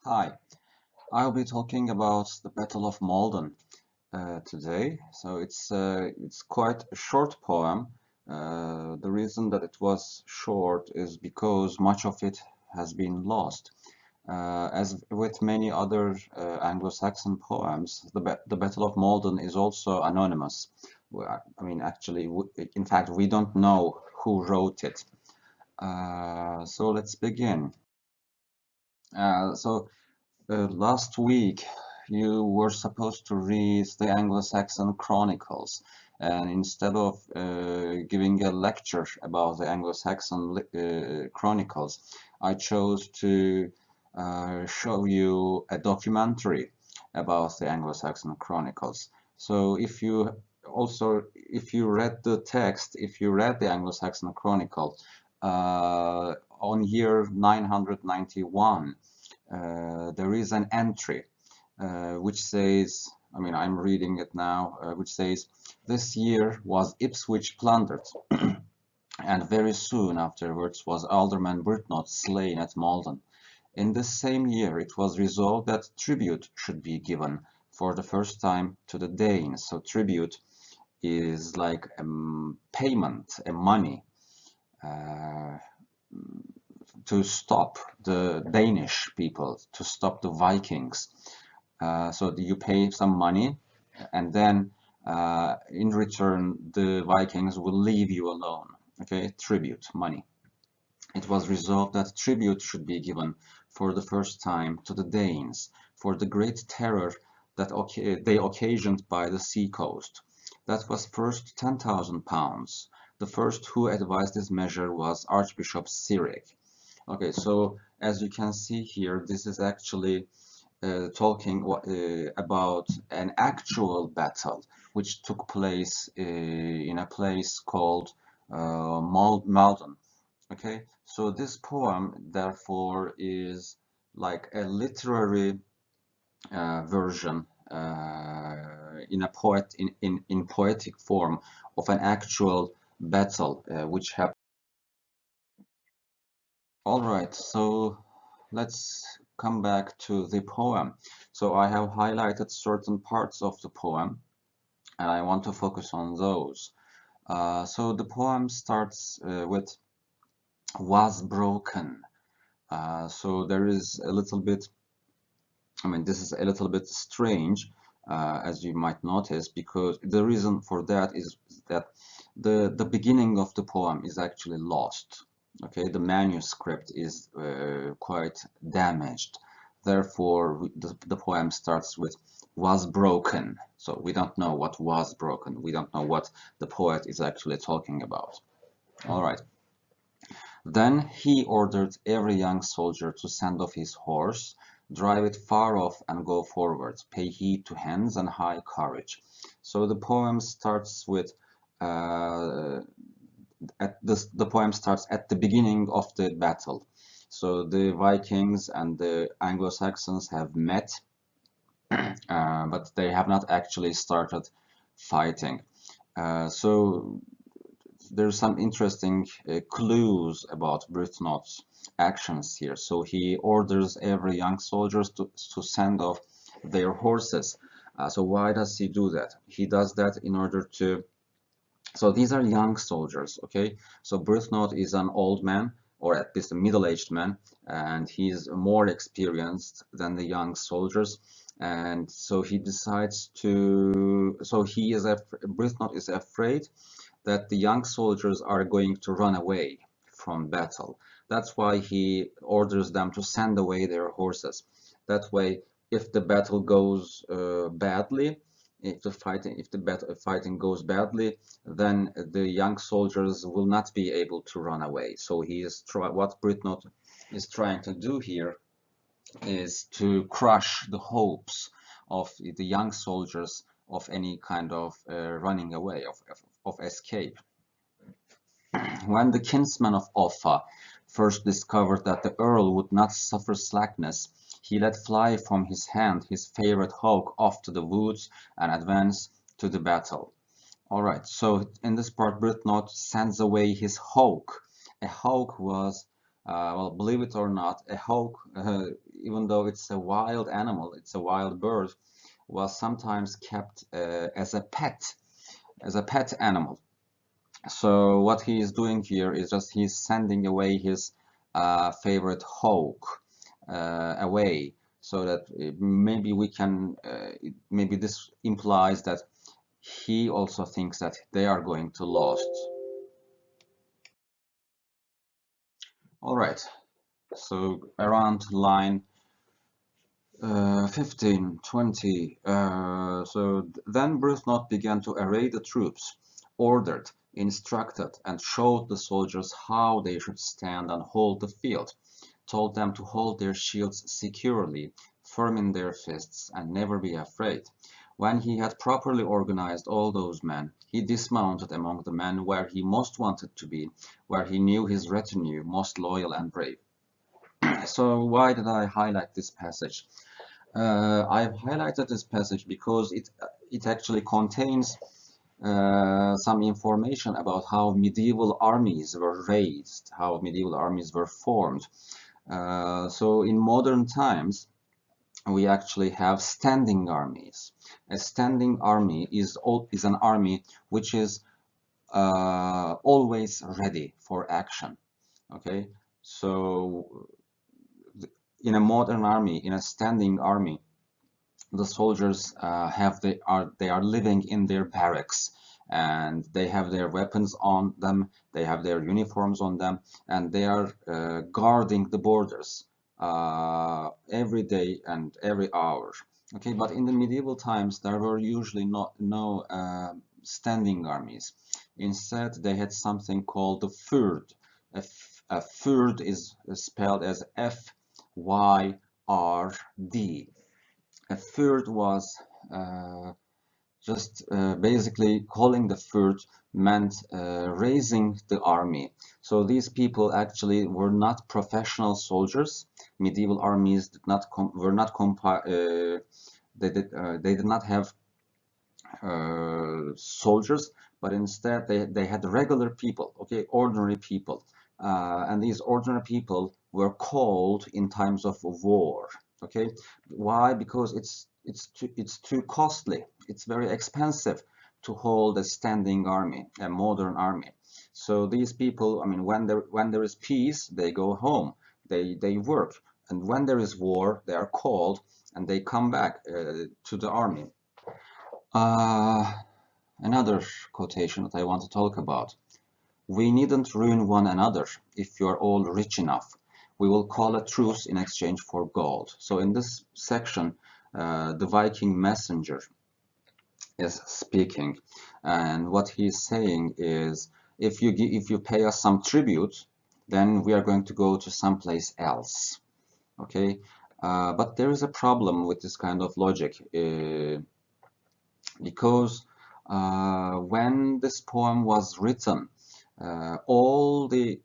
Hi, I'll be talking about the Battle of Maldon today. So it's quite a short poem. The reason that it was short is because much of it has been lost. As with many other Anglo-Saxon poems, the Battle of Maldon is also anonymous. I mean, actually, in fact, we don't know who wrote it. So let's begin. Last week, you were supposed to read the Anglo-Saxon Chronicles, and instead of giving a lecture about the Anglo-Saxon Chronicles, I chose to show you a documentary about the Anglo-Saxon Chronicles. So if you read the text, if you read the Anglo-Saxon Chronicle on year 991, there is an entry which says, I mean, I'm reading it now, which says, "This year was Ipswich plundered, and very soon afterwards was Alderman Byrhtnoth slain at Maldon. In this same year it was resolved that tribute should be given for the first time to the Danes." So tribute is like payment, a money, uh, to stop the Danish people, to stop the Vikings. So you pay some money, and then in return, the Vikings will leave you alone. Okay, tribute, money. It was resolved that tribute should be given for the first time to the Danes for the great terror that they occasioned by the sea coast. That was first £10,000. The first who advised this measure was Archbishop Cyric. Okay, so as you can see here, this is actually talking about an actual battle which took place in a place called Maldon. Okay, so this poem therefore is like a literary version in a in poetic form of an actual battle which happened. All right, so let's come back to the poem. So I have highlighted certain parts of the poem, and I want to focus on those. So the poem starts with "was broken." So there is a little bit, I mean, this is a little bit strange, as you might notice, because the reason for that is that the beginning of the poem is actually lost. Okay, the manuscript is quite damaged. Therefore, the poem starts with "was broken." So we don't know what was broken. We don't know what the poet is actually talking about. All right. Then he ordered every young soldier to send off his horse, drive it far off and go forward, pay heed to hands and high courage. So the poem starts with the poem starts at the beginning of the battle. So the Vikings and the Anglo-Saxons have met, but they have not actually started fighting. So there's some interesting clues about Byrhtnoth's actions here. So he orders every young soldiers to send off their horses. So why does he do that? He does that in order to, so these are young soldiers, okay? So Byrhtnoth is an old man, or at least a middle-aged man, and he's more experienced than the young soldiers. And so he decides to, so he is, Byrhtnoth is afraid that the young soldiers are going to run away from battle. That's why he orders them to send away their horses. That way, if the battle goes badly, if the fighting goes badly, then the young soldiers will not be able to run away. So what Byrhtnoth is trying to do here is to crush the hopes of the young soldiers of any kind of running away, of escape. When the kinsman of Offa first discovered that the Earl would not suffer slackness, he let fly from his hand his favourite hawk off to the woods and advanced to the battle. Alright, so in this part Byrhtnoth sends away his hawk. A hawk was, well, believe it or not, a hawk even though it's a wild animal, it's a wild bird, was sometimes kept as a pet animal. So what he is doing here is just he's sending away his favorite hawk away, so that maybe we can, maybe this implies that he also thinks that they are going to lost. All right, so around line 15, 20. So then Byrhtnoth began to array the troops, ordered, instructed, and showed the soldiers how they should stand and hold the field, told them to hold their shields securely, firm in their fists, and never be afraid. When he had properly organized all those men, he dismounted among the men where he most wanted to be, where he knew his retinue most loyal and brave. So why did I highlight this passage? I've highlighted this passage because it actually contains some information about how medieval armies were raised, how medieval armies were formed. So in modern times, we actually have standing armies. A standing army is an army which is always ready for action. Okay, so in a modern army, in a standing army, the soldiers they are living in their barracks, and they have their weapons on them, they have their uniforms on them, and they are guarding the borders every day and every hour. Okay, but in the medieval times there were usually no standing armies. Instead, they had something called the fyrd. A fyrd is spelled as Fyrd. A fyrd was just basically calling the fyrd meant raising the army. So these people actually were not professional soldiers. Medieval armies did not were not they did not have soldiers, but instead they had regular people, okay, ordinary people, and these ordinary people were called in times of war. Okay, why? Because it's too costly. It's very expensive to hold a standing army, a modern army. So these people, I mean, when there is peace, they go home, they work, and when there is war, they are called and they come back to the army. Another quotation that I want to talk about. We needn't ruin one another if you are all rich enough. We will call a truce in exchange for gold. So in this section, the Viking messenger is speaking, and what he's saying is, if you pay us some tribute, then we are going to go to someplace else. Okay, but there is a problem with this kind of logic. Because when this poem was written, all the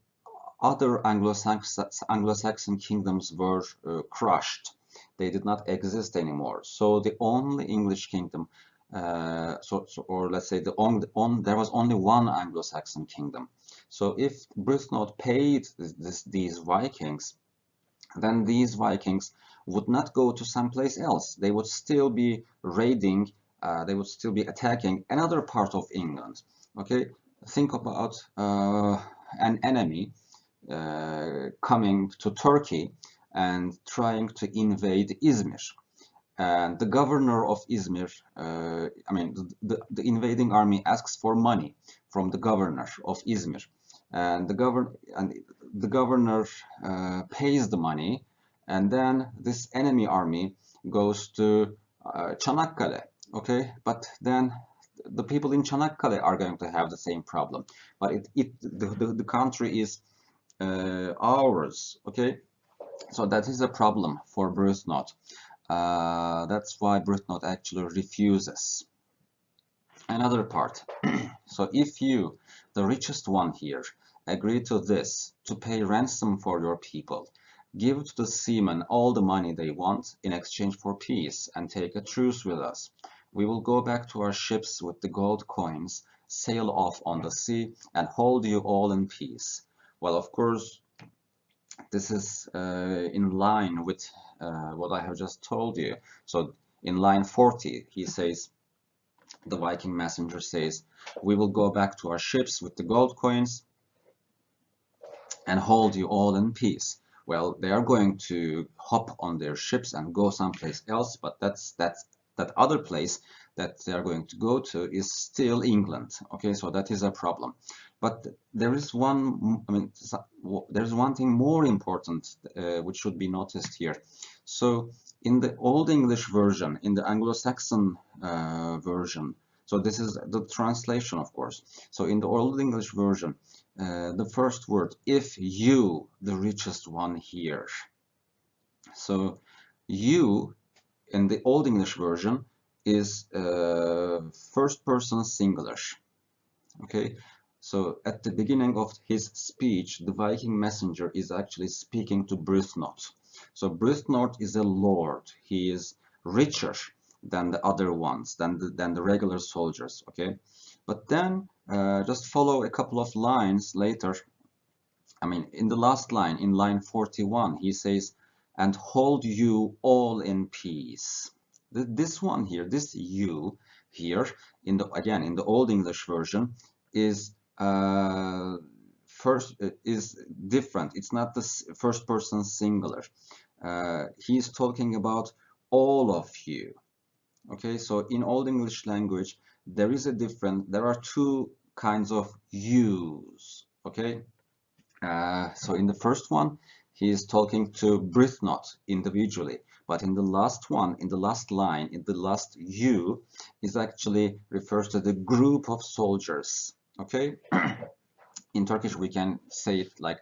other Anglo-Saxon kingdoms were crushed. They did not exist anymore. So the only English kingdom, or let's say there was only one Anglo-Saxon kingdom. So if Byrhtnoth paid these Vikings, then these Vikings would not go to someplace else. They would still be raiding, they would still be attacking another part of England. Okay, think about an enemy coming to Turkey and trying to invade Izmir. And the governor of Izmir, I mean, the invading army asks for money from the governor of Izmir, and the governor pays the money, and then this enemy army goes to Çanakkale. Okay, but then the people in Çanakkale are going to have the same problem. But the country is ours. Okay, so that is a problem for Byrhtnoth. That's why Byrhtnoth actually refuses. Another part. So if you, the richest one here, agree to this, to pay ransom for your people, give to the seamen all the money they want in exchange for peace, and take a truce with us, we will go back to our ships with the gold coins, sail off on the sea, and hold you all in peace. Well, of course, this is in line with what I have just told you. So in line 40, he says, the Viking messenger says, we will go back to our ships with the gold coins and hold you all in peace. Well, they are going to hop on their ships and go someplace else, but that other place that they are going to go to is still England. Okay, so that is a problem. But there is one, I mean, there's one thing more important which should be noticed here. So in the Old English version, in the Anglo-Saxon version, so this is the translation, of course. So in the Old English version, the first word, if you, the richest one here. So you in the Old English version is first person singular. Okay, so at the beginning of his speech, the Viking messenger is actually speaking to Byrhtnoth. So Byrhtnoth is a lord. He is richer than the other ones, than the regular soldiers. Okay, but then just follow a couple of lines later. I mean, in the last line, in line 41, he says, and hold you all in peace. This one here, this you here, again in the Old English version, is is different. It's not the first person singular. He's talking about all of you. Okay, so in Old English language, there are two kinds of yous. Okay, so in the first one, he is talking to Byrhtnoth individually, but in the last one, in the last line, in the last you, is actually refers to the group of soldiers. Okay, in Turkish we can say it like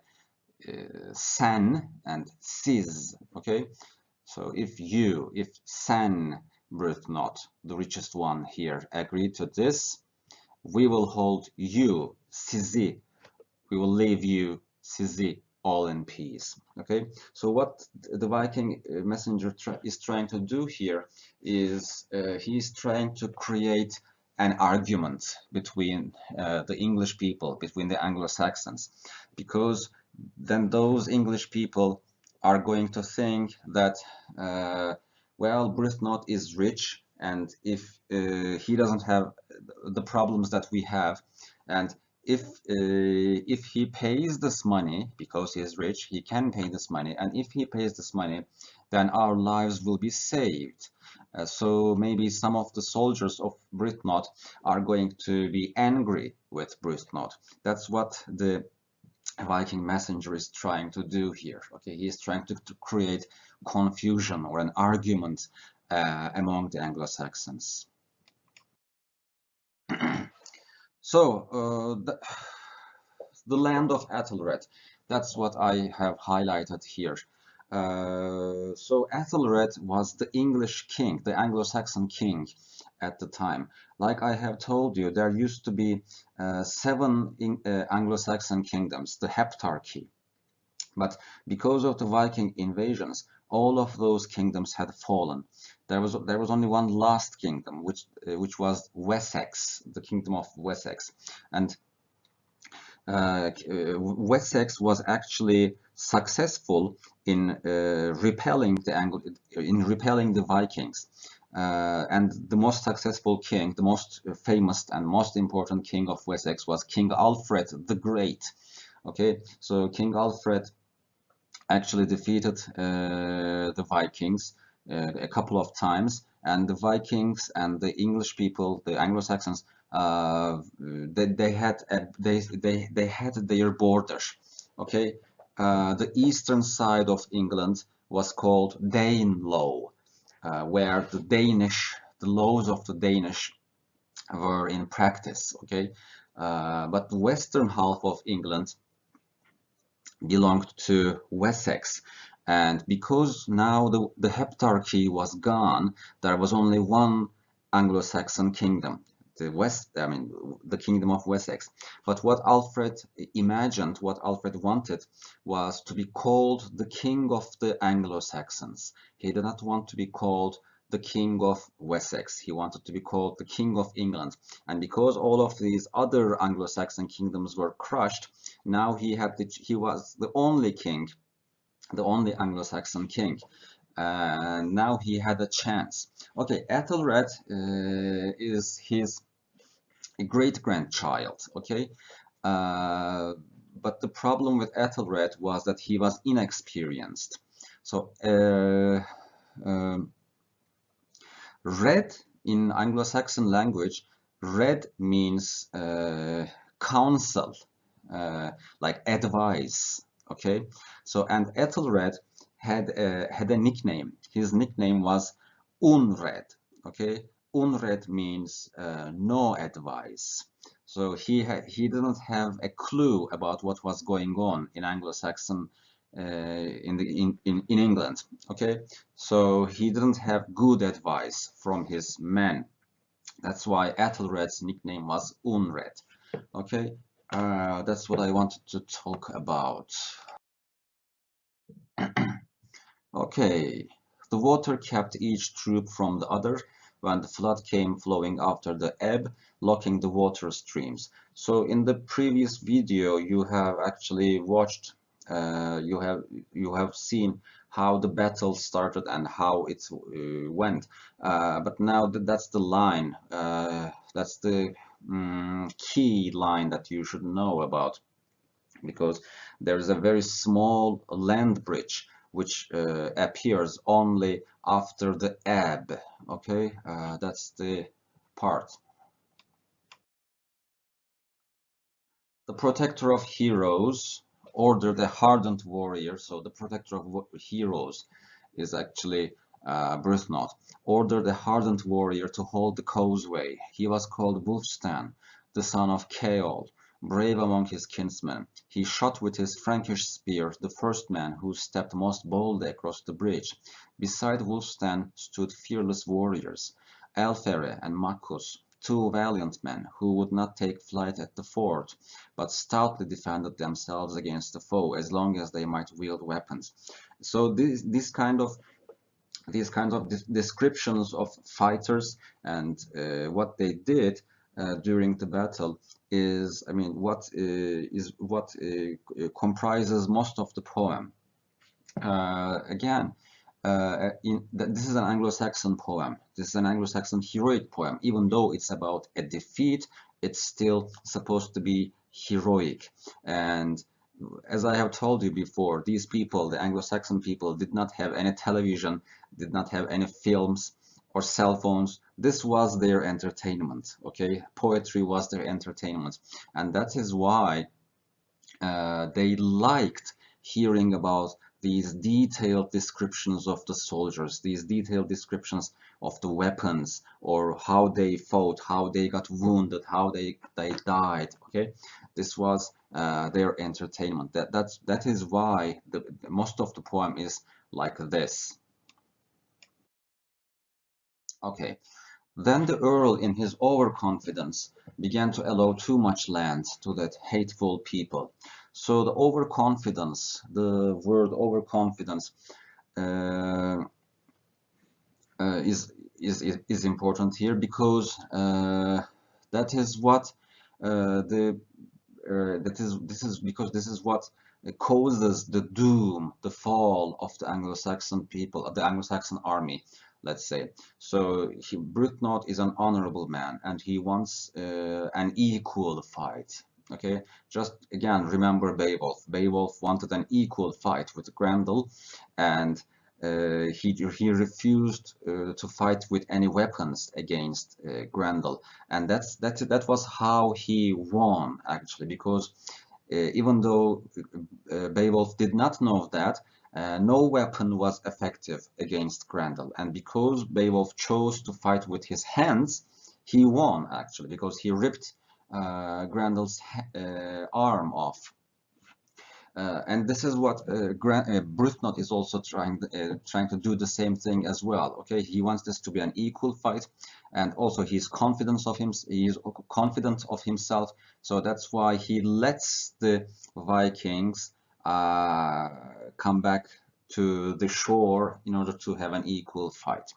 sen and siz. Okay, so if sen Byrhtnoth, the richest one here, agreed to this, we will hold you, sizi, we will leave you, sizi, all in peace. Okay, so what the Viking messenger is trying to do here is he's trying to create an argument between the English people, between the Anglo-Saxons, because then those English people are going to think that well, Byrhtnoth is rich, and if he doesn't have the problems that we have, and if he pays this money because he is rich, he can pay this money, and if he pays this money, then our lives will be saved. So maybe some of the soldiers of Byrhtnoth are going to be angry with Byrhtnoth. That's what the Viking messenger is trying to do here. Okay, he is trying to create confusion or an argument among the Anglo-Saxons. So the land of Æthelred, that's what I have highlighted here. So Æthelred was the English king, the Anglo-Saxon king at the time. Like I have told you, there used to be 7 Anglo-Saxon kingdoms, the Heptarchy. But because of the Viking invasions, all of those kingdoms had fallen. There was only one last kingdom, which was Wessex, the kingdom of Wessex, and Wessex was actually successful in repelling the Vikings. And the most successful king, the most famous and most important king of Wessex was King Alfred the Great. Okay, so King Alfred actually defeated the Vikings a couple of times, and the Vikings and the English people, the Anglo-Saxons, they had their borders. Okay, the eastern side of England was called Danelaw, where the laws of the Danish were in practice. Okay, but the western half of England belonged to Wessex, and because now the Heptarchy was gone, there was only one Anglo-Saxon kingdom, the kingdom of Wessex. But what Alfred imagined, what Alfred wanted, was to be called the king of the Anglo-Saxons. He did not want to be called the king of Wessex. He wanted to be called the king of England. And because all of these other Anglo-Saxon kingdoms were crushed, now he was the only king the only Anglo-Saxon king. And now he had a chance. Okay, Æthelred is his great-grandchild, okay? Uh, but the problem with Æthelred was that he was inexperienced. So, red in Anglo-Saxon language, red means counsel, like advice, okay? So, and Æthelred had a nickname. His nickname was Unread, okay? Unread means no advice. So he didn't have a clue about what was going on in Anglo-Saxon in England. Okay, so he didn't have good advice from his men. That's why Æthelred's nickname was Unread. Okay, that's what I wanted to talk about. Okay, the water kept each troop from the other when the flood came flowing after the ebb, locking the water streams. So in the previous video, you have actually watched, you have seen how the battle started and how it went. But now that's the line, that's the key line that you should know about, because there is a very small land bridge which appears only after the ebb. Okay, that's the part. The protector of heroes ordered a hardened warrior. So the protector of heroes is actually Byrhtnoth, ordered a hardened warrior to hold the causeway. He was called Wulfstan, the son of Ceol, brave among his kinsmen. He shot with his Frankish spear the first man who stepped most boldly across the bridge. Beside Wulfstan stood fearless warriors, Æthelred and Maccus, two valiant men who would not take flight at the ford, but stoutly defended themselves against the foe as long as they might wield weapons. So these kind of descriptions of fighters and what they did during the battle is, I mean, what comprises most of the poem. Again, this is an Anglo-Saxon poem. This is an Anglo-Saxon heroic poem. Even though it's about a defeat, it's still supposed to be heroic. And as I have told you before, these people, the Anglo-Saxon people, did not have any television, did not have any films or cell phones. This was their entertainment, okay? Poetry was their entertainment. And that is why they liked hearing about these detailed descriptions of the soldiers, these detailed descriptions of the weapons, or how they fought, how they got wounded, how they died. Okay, this was their entertainment. That is why most of the poem is like this. Okay. Then the Earl, in his overconfidence, began to allow too much land to that hateful people. So the overconfidence, the word overconfidence, uh, is important here, because that is what this is because this is what causes the doom, the fall of the Anglo-Saxon people, of the Anglo-Saxon army, let's say. So Byrhtnoth is an honorable man, and he wants an equal fight. Okay, just again remember Beowulf. Beowulf wanted an equal fight with Grendel, and he refused to fight with any weapons against Grendel, and that was how he won, actually, because even though Beowulf did not know that, no weapon was effective against Grendel, and because Beowulf chose to fight with his hands, he won, actually, because he ripped Grendel's arm off. And this is what Byrhtnoth is also trying to do the same thing as well. Okay, he wants this to be an equal fight, and also he's confident of himself. So that's why he lets the Vikings come back to the shore in order to have an equal fight.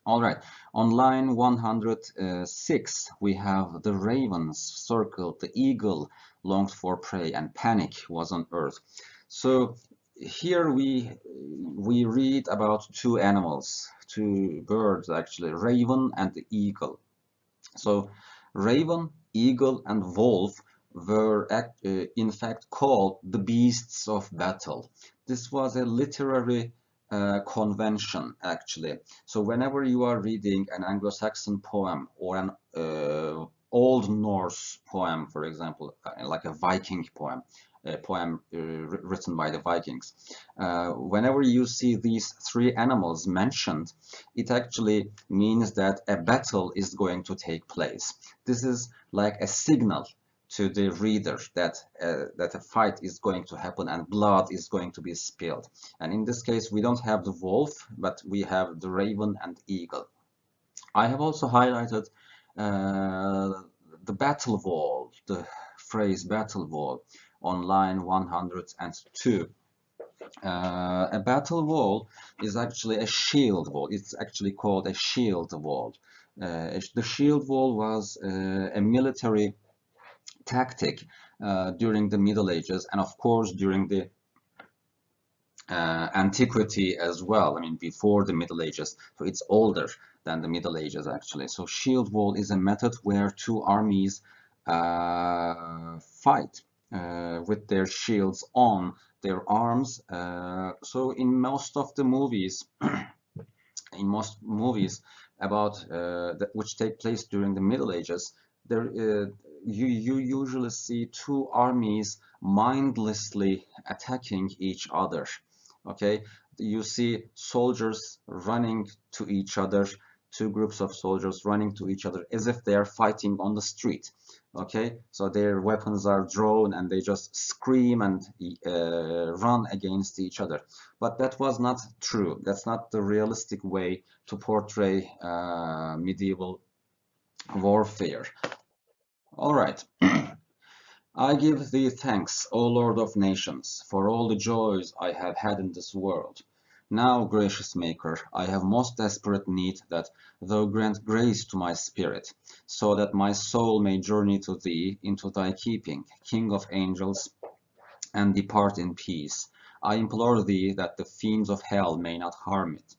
All right, on line 106, we have the ravens circled, the eagle longed for prey, and panic was on earth. So here we read about two animals, two birds actually, raven and the eagle. So raven, eagle, and wolf were in fact called the beasts of battle. This was a literary convention actually. So whenever you are reading an Anglo-Saxon poem or an Old Norse poem, for example, like a Viking poem, a poem written by the Vikings. Whenever you see these three animals mentioned, it actually means that a battle is going to take place. This is like a signal to the reader that that a fight is going to happen and blood is going to be spilled. And in this case, we don't have the wolf, but we have the raven and eagle. I have also highlighted the battle wall, the phrase battle wall on line 102. A battle wall is actually a shield wall. It's actually called a shield wall. The shield wall was a military tactic during the Middle Ages and of course during the antiquity as well. I mean, before the Middle Ages. So it's older than the Middle Ages actually. So shield wall is a method where two armies fight with their shields on their arms. So in most of the movies, in most movies about which take place during the Middle Ages, there you usually see two armies mindlessly attacking each other. Okay, you see soldiers running to each other, two groups of soldiers running to each other as if they are fighting on the street. Okay, so their weapons are drawn and they just scream and run against each other. But that was not true. That's not the realistic way to portray medieval warfare. All right. I give thee thanks, O Lord of nations, for all the joys I have had in this world. Now, gracious Maker, I have most desperate need that thou grant grace to my spirit, so that my soul may journey to thee into thy keeping, King of angels, and depart in peace. I implore thee that the fiends of hell may not harm it.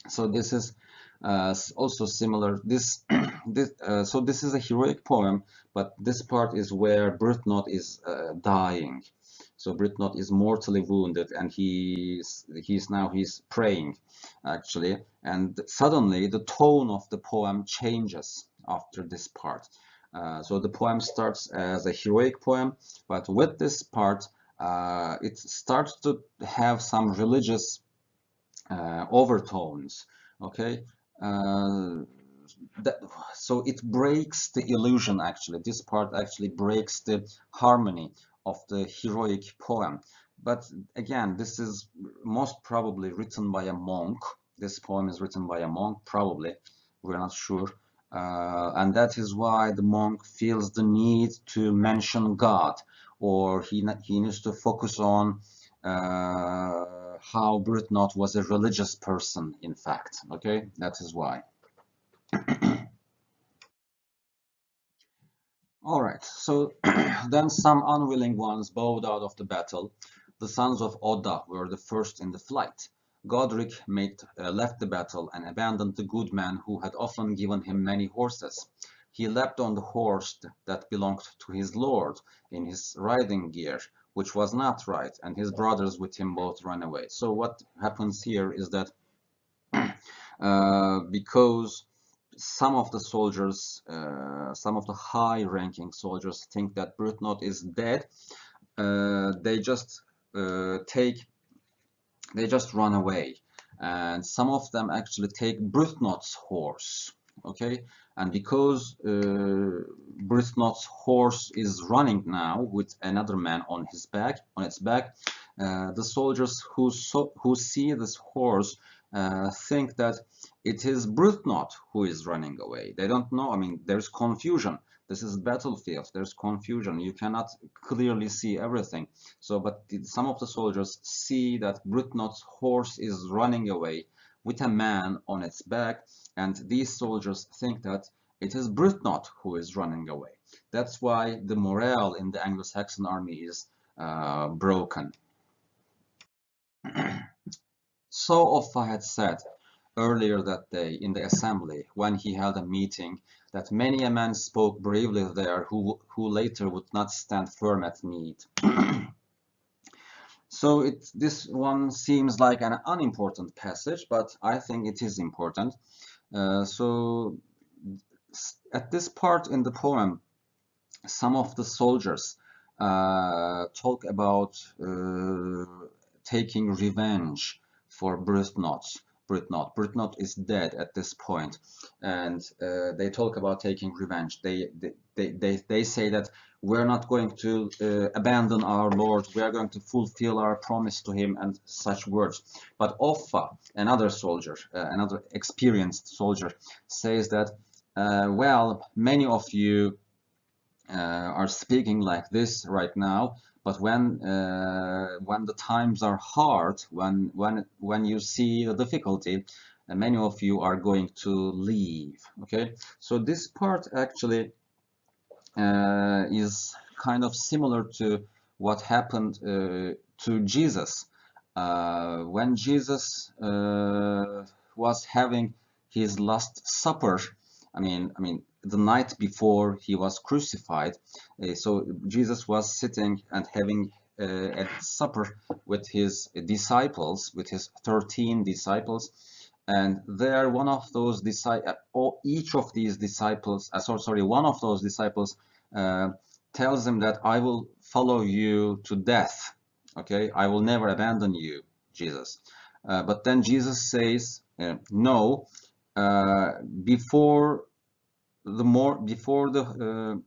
So this is also similar. So this is a heroic poem, but this part is where Byrhtnoth is dying. So Byrhtnoth is mortally wounded, and he's praying actually, and suddenly the tone of the poem changes after this part. So the poem starts as a heroic poem, but with this part, it starts to have some religious overtones. Okay, uh, that, so it breaks the illusion actually. This part actually breaks the harmony of the heroic poem. But again, this is most probably written by a monk. This poem is written by a monk, probably. We're not sure. And that is why the monk feels the need to mention God, or he needs to focus on how Byrhtnoth was a religious person, in fact. Okay, that is why. All right, so then some unwilling ones bowed out of the battle. The sons of Odda were the first in the flight. Godric left the battle and abandoned the good man who had often given him many horses. He leapt on the horse that belonged to his lord in his riding gear, which was not right, and his brothers with him both ran away. So what happens here is that because some of the soldiers, some of the high-ranking soldiers think that Byrhtnoth is dead, they just run away, and some of them actually take Byrhtnoth's horse. Okay, and because Byrhtnoth's horse is running now with another man on its back, the soldiers who see this horse think that it is Byrhtnoth who is running away. They don't know. I mean, there's confusion. This is battlefield. There's confusion. You cannot clearly see everything. So, but some of the soldiers see that Byrhtnoth's horse is running away with a man on its back, and these soldiers think that it is Byrhtnoth who is running away. That's why the morale in the Anglo-Saxon army is broken. So Offa had said earlier that day in the assembly when he held a meeting that many a man spoke bravely there who later would not stand firm at need. So this one seems like an unimportant passage, but I think it is important. So at this part in the poem, some of the soldiers talk about taking revenge for Byrhtnoth. Byrhtnoth is dead at this point, and they talk about taking revenge. They say that we're not going to abandon our Lord. We are going to fulfill our promise to him, and such words. But Offa, another soldier, another experienced soldier, says that well, many of you are speaking like this right now, but when the times are hard, when you see the difficulty, many of you are going to leave. Okay, so this part actually is kind of similar to what happened to Jesus when Jesus was having his last supper. I mean, the night before he was crucified. So Jesus was sitting and having a supper with his disciples, with his 13 disciples, and there one of those disciples, each of these disciples, one of those disciples tells him that I will follow you to death. Okay, I will never abandon you, Jesus. But then Jesus says, no, before the more before the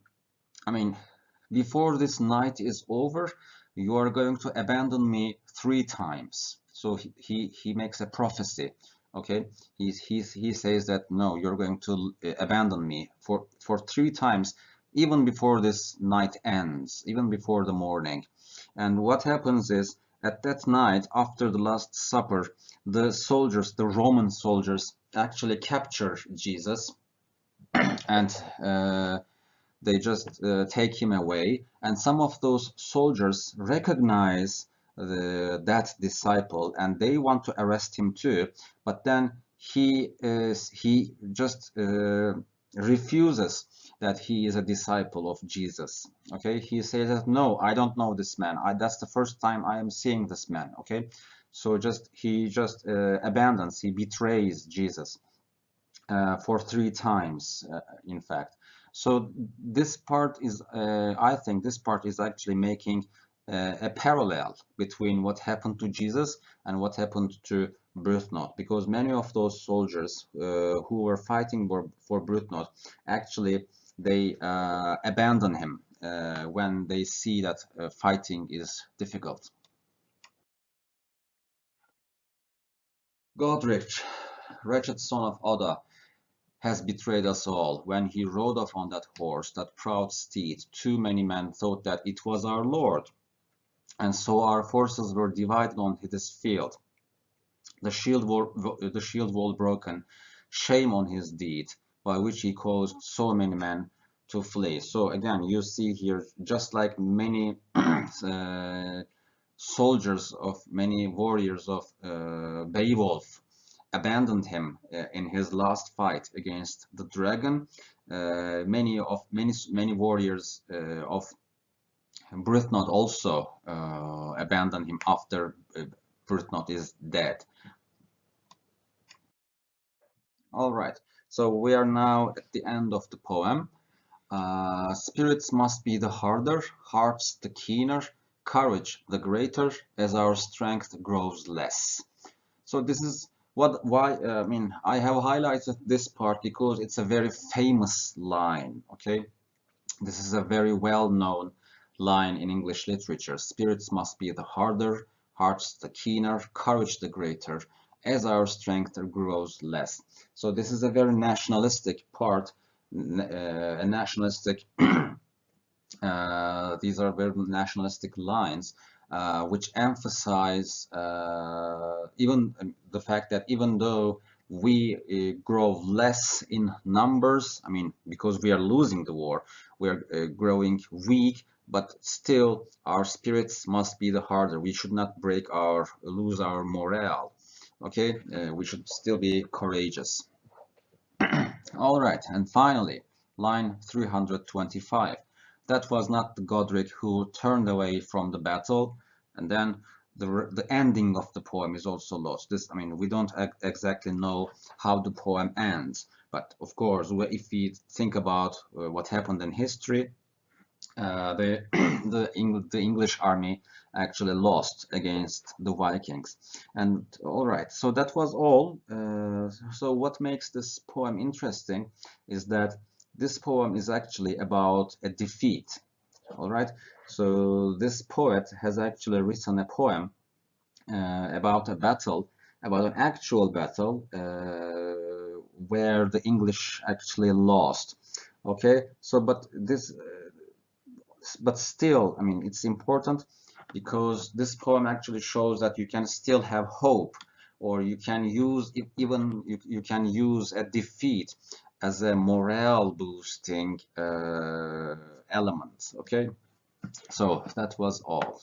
I mean before this night is over, you are going to abandon me 3 times. So he makes a prophecy. Okay, he says that no, you're going to abandon me for 3 times, even before this night ends, even before the morning. And what happens is, at that night, after the Last Supper, the soldiers, the Roman soldiers, actually capture Jesus, and they just take him away. And some of those soldiers recognize that disciple, and they want to arrest him too. But then he just refuses that he is a disciple of Jesus. Okay, he says that no, I don't know this man. That's the first time I am seeing this man. Okay, so he just abandons, he betrays Jesus for 3 times, in fact. So this part is, I think this part is actually making a parallel between what happened to Jesus and what happened to Byrhtnoth, because many of those soldiers who were fighting for Byrhtnoth, actually they abandon him when they see that fighting is difficult. Godric, wretched son of Oda, has betrayed us all. When he rode off on that horse, that proud steed, too many men thought that it was our Lord, and so our forces were divided on this field. The shield wall broken, shame on his deed, by which he caused so many men to flee. So again, you see here, just like many soldiers of many warriors of Beowulf abandoned him in his last fight against the dragon. Many warriors of Byrhtnoth also abandon him after Byrhtnoth is dead. All right, so we are now at the end of the poem. Spirits must be the harder, hearts the keener, courage the greater, as our strength grows less. So this is why I mean, I have highlighted this part because it's a very famous line. Okay, this is a very well-known line in English literature. Spirits must be the harder, hearts the keener, courage the greater, as our strength grows less. So this is a very nationalistic part, a nationalistic. These are very nationalistic lines, which emphasize even the fact that even though we grow less in numbers, I mean, because we are losing the war, we are growing weak, but still our spirits must be the harder. We should not lose our morale. Okay, we should still be courageous. All right, and finally, line 325. That was not the Godric who turned away from the battle, and then the ending of the poem is also lost. This, I mean, we don't exactly know how the poem ends, but of course, if we think about what happened in history, the the English army actually lost against the Vikings. And all right, so that was all. So what makes this poem interesting is that this poem is actually about a defeat. All right, so this poet has actually written a poem about a battle, about an actual battle where the English actually lost. Okay, so but still, I mean, it's important because this poem actually shows that you can still have hope, or you can use you can use a defeat as a morale boosting element. Okay, so that was all.